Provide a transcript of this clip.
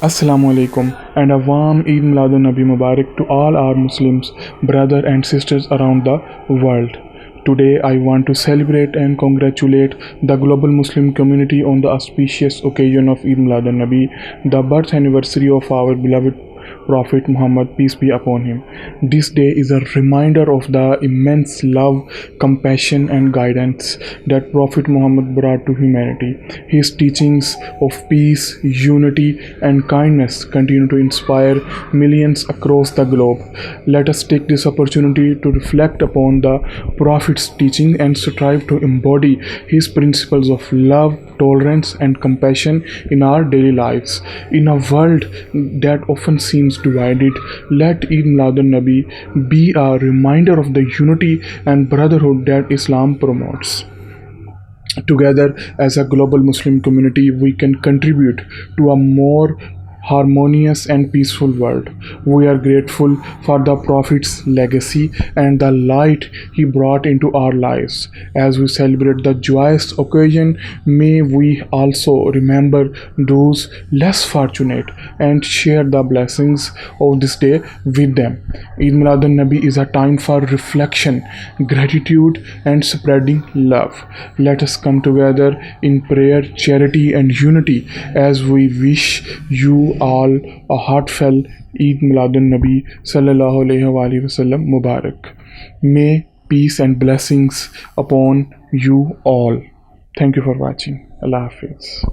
Assalamu alaikum and a warm Eid Milad Nabi Mubarak to all our Muslims, brothers and sisters around the world. Today I want to celebrate and congratulate the global Muslim community on the auspicious occasion of Eid Milad Nabi, the birth anniversary of our beloved Prophet Muhammad, peace be upon him. This day is a reminder of the immense love, compassion, and guidance that Prophet Muhammad brought to humanity. His teachings of peace, unity, and kindness continue to inspire millions across the globe. Let us take this opportunity to reflect upon the Prophet's teaching and strive to embody his principles of love, tolerance, and compassion in our daily lives. In a world that often seems divided, let Eid Milad Nabi be a reminder of the unity and brotherhood that Islam promotes. Together, as a global Muslim community, we can contribute to a more harmonious and peaceful world. We are grateful for the Prophet's legacy and the light he brought into our lives. As we celebrate the joyous occasion, may we also remember those less fortunate and share the blessings of this day with them. Eid Milad Nabi is a time for reflection, gratitude, and spreading love. Let us come together in prayer, charity, and unity as we wish you all a heartfelt Eid Milad Nabi Sallallahu Alaihi Wasallam Mubarak. May peace and blessings upon you all. Thank you for watching. Allah Hafiz.